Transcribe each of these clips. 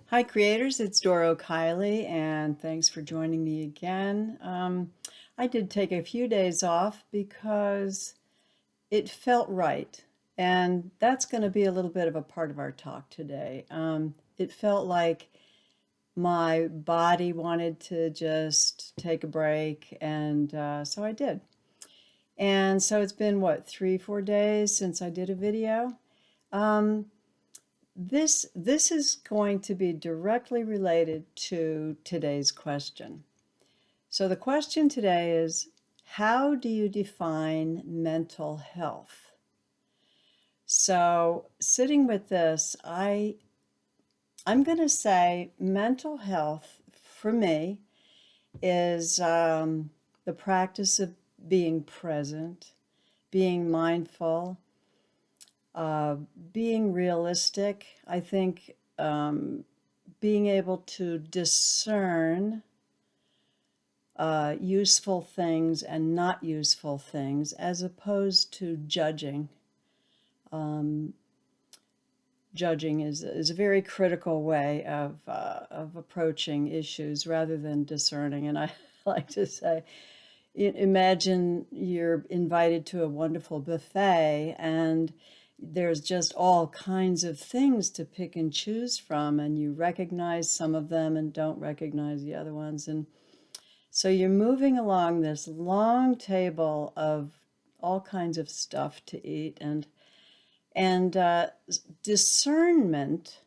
Hi, creators. It's Doro Kiley, and thanks for joining me again. I did take a few days off because it felt right, and that's going to be a little bit of a part of our talk today. It felt like my body wanted to just take a break, and so I did. And so it's been, what, 3, 4 days since I did a video. Um, this is going to be directly related to today's question. So the question today is, how do you define mental health? So sitting with this, I'm going to say mental health for me is the practice of being present, being mindful, uh, being realistic. I think being able to discern useful things and not useful things, as opposed to judging. Um, Judging is a very critical way of approaching issues rather than discerning. And I like to say, imagine you're invited to a wonderful buffet and there's just all kinds of things to pick and choose from, and you recognize some of them and don't recognize the other ones. And so you're moving along this long table of all kinds of stuff to eat, and discernment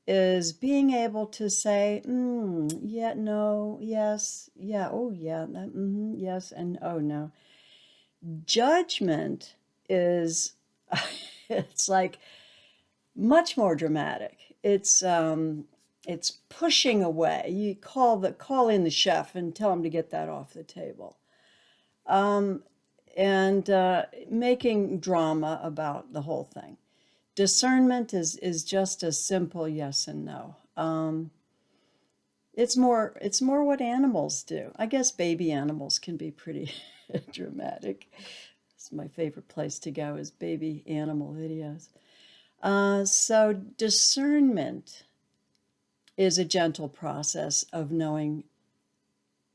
is being able to say, yeah, no, yes, yeah, oh yeah, that, yes, and oh no. Judgment is, it's like much more dramatic. It's pushing away. You call in the chef and tell him to get that off the table. Um, and making drama about the whole thing. Discernment is just a simple yes and no. It's more what animals do. I guess baby animals can be pretty dramatic. It's my favorite place to go is baby animal videos. So discernment is a gentle process of knowing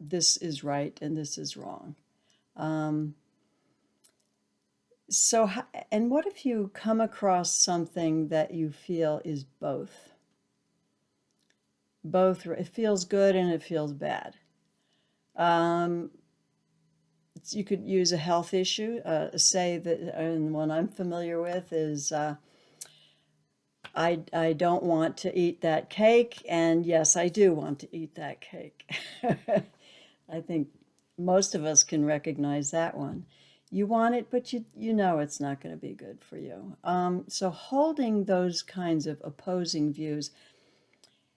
this is right and this is wrong. Um, and what if you come across something that you feel is both? Both, it feels good and it feels bad. Um, you could use a health issue, say that, and one I'm familiar with is I don't want to eat that cake, and yes, I do want to eat that cake. I think most of us can recognize that one. You want it, but you know it's not going to be good for you. So holding those kinds of opposing views,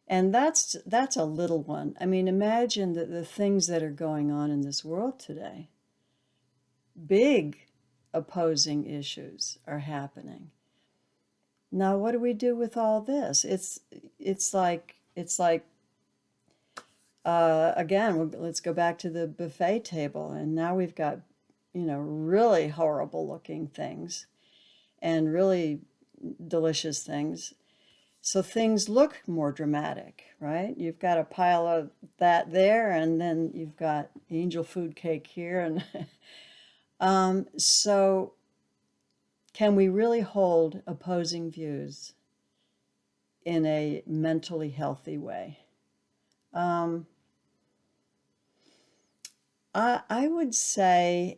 and that's a little one. I mean, imagine the things that are going on in this world today. Big opposing issues are happening. Now, what do we do with all this? It's like again, let's go back to the buffet table, and now we've got, really horrible looking things and really delicious things. So things look more dramatic, right? You've got a pile of that there, and then you've got angel food cake here, and so can we really hold opposing views in a mentally healthy way? Um, I would say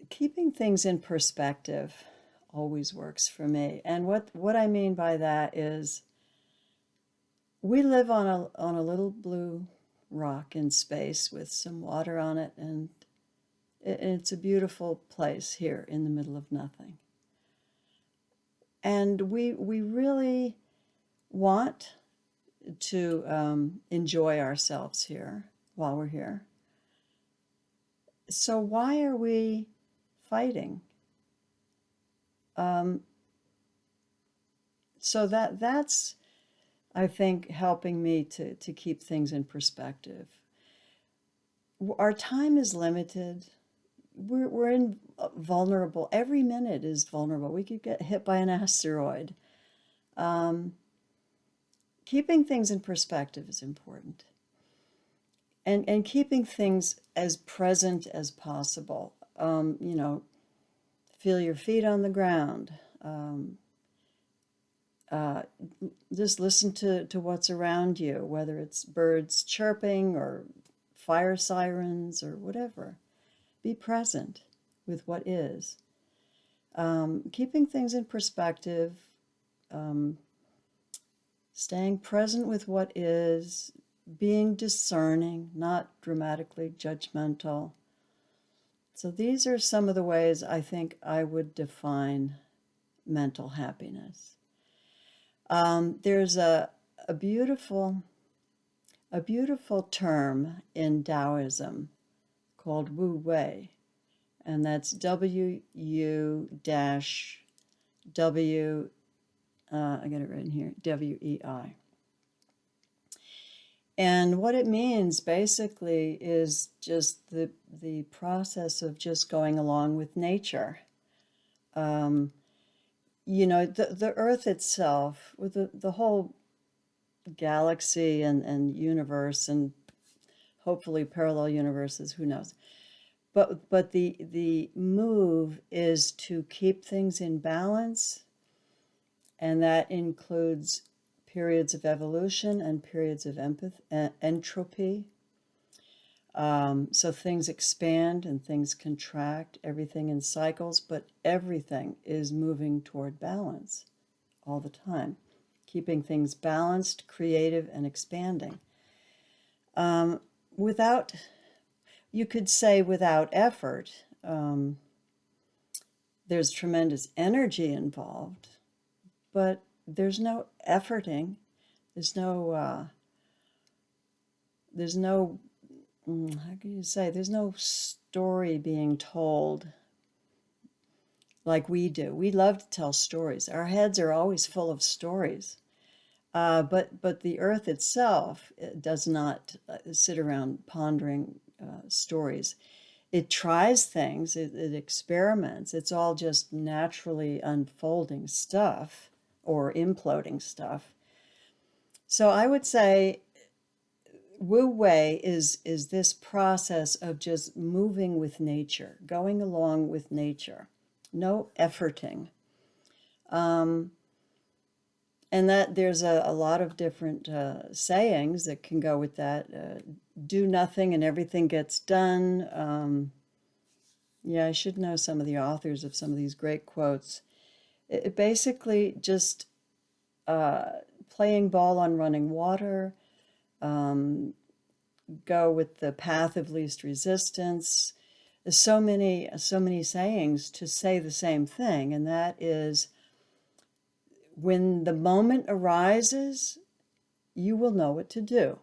keeping things in perspective always works for me. And what I mean by that is we live on a little blue rock in space with some water on it, and it's a beautiful place here in the middle of nothing. And we really want to enjoy ourselves here while we're here. So why are we fighting? Um, so that's, I think, helping me to keep things in perspective. Our time is limited. We're in vulnerable. Every minute is vulnerable. We could get hit by an asteroid. Um, keeping things in perspective is important. And keeping things as present as possible. Feel your feet on the ground. Just listen to what's around you, whether it's birds chirping or fire sirens or whatever. Be present with what is. Keeping things in perspective, staying present with what is, being discerning, not dramatically judgmental. So these are some of the ways I think I would define mental happiness. There's a beautiful term in Taoism called Wu-Wei, and that's W-U-W, I got it right in here, W-E-I. And what it means basically is just the process of just going along with nature. The Earth itself, with the whole galaxy and universe, and hopefully parallel universes, who knows. But the move is to keep things in balance, and that includes periods of evolution and periods of entropy. So things expand and things contract, everything in cycles, but everything is moving toward balance all the time, keeping things balanced, creative, and expanding. You could say without effort, there's tremendous energy involved, but there's no efforting. There's no, how can you say, there's no story being told like we do. We love to tell stories. Our heads are always full of stories. But the earth itself does not sit around pondering stories. It tries things, it experiments. It's all just naturally unfolding stuff or imploding stuff. So I would say Wu-Wei is this process of just moving with nature, going along with nature, no efforting. And that there's a lot of different sayings that can go with that. Do nothing and everything gets done. I should know some of the authors of some of these great quotes. It basically just playing ball on running water, go with the path of least resistance. There's so many sayings to say the same thing, and that is, when the moment arises, you will know what to do.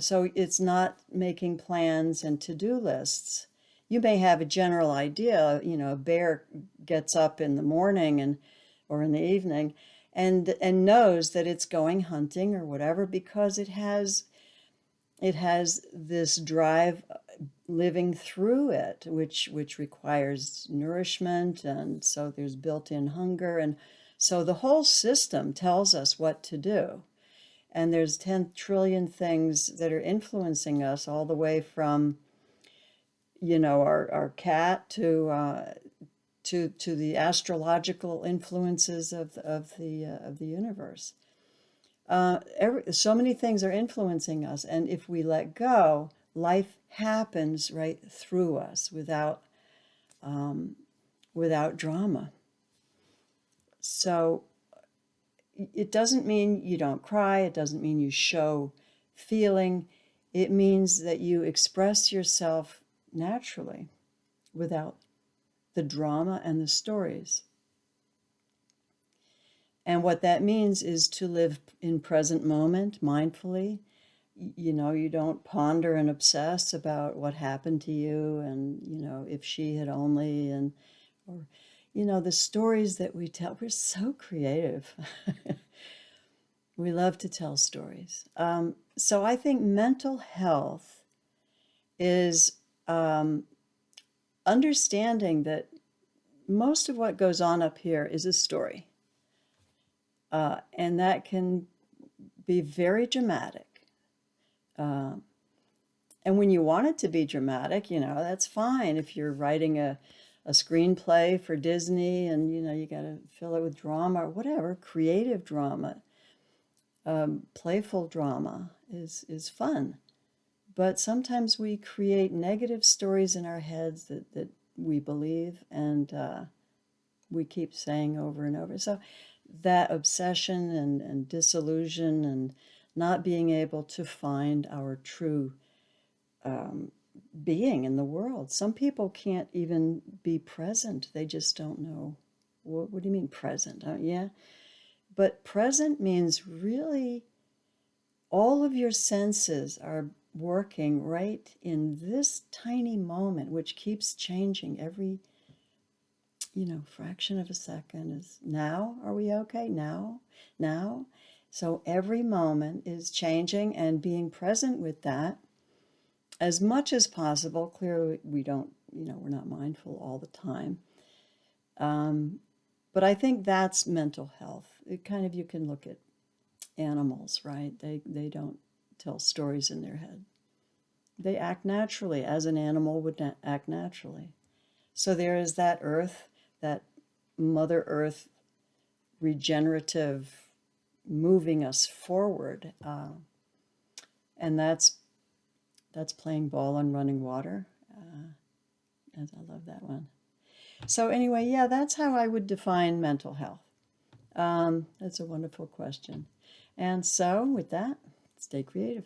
So it's not making plans and to-do lists. You may have a general idea, a bear gets up in the morning or in the evening and knows that it's going hunting or whatever, because it has this drive living through it, which requires nourishment, and so there's built-in hunger, and so the whole system tells us what to do. And there's 10 trillion things that are influencing us, all the way from, our cat to the astrological influences of the universe. So many things are influencing us, and if we let go, life happens right through us without drama. So it doesn't mean you don't cry. It doesn't mean you show feeling. It means that you express yourself naturally without the drama and the stories. And what that means is to live in present moment mindfully. You don't ponder and obsess about what happened to you and, if she had only, or the stories that we tell. We're so creative. We love to tell stories. So I think mental health is understanding that most of what goes on up here is a story. And that can be very dramatic. And when you want it to be dramatic, that's fine. If you're writing a screenplay for Disney and, you got to fill it with drama or whatever, creative drama, playful drama is fun. But sometimes we create negative stories in our heads that we believe, and we keep saying over and over. So that obsession and disillusion and not being able to find our true being in the world. Some people can't even be present. They just don't know. What do you mean present? Yeah. But present means really all of your senses are working right in this tiny moment, which keeps changing every, fraction of a second. Is now, are we okay? Now. So every moment is changing, and being present with that as much as possible. Clearly, we don't, we're not mindful all the time. But I think that's mental health. It kind of, you can look at animals, right? They don't tell stories in their head. They act naturally, as an animal would act naturally. So there is that earth, that Mother Earth regenerative, moving us forward. And that's playing ball on running water. And I love that one. So anyway, yeah, that's how I would define mental health. That's a wonderful question. And so with that, stay creative.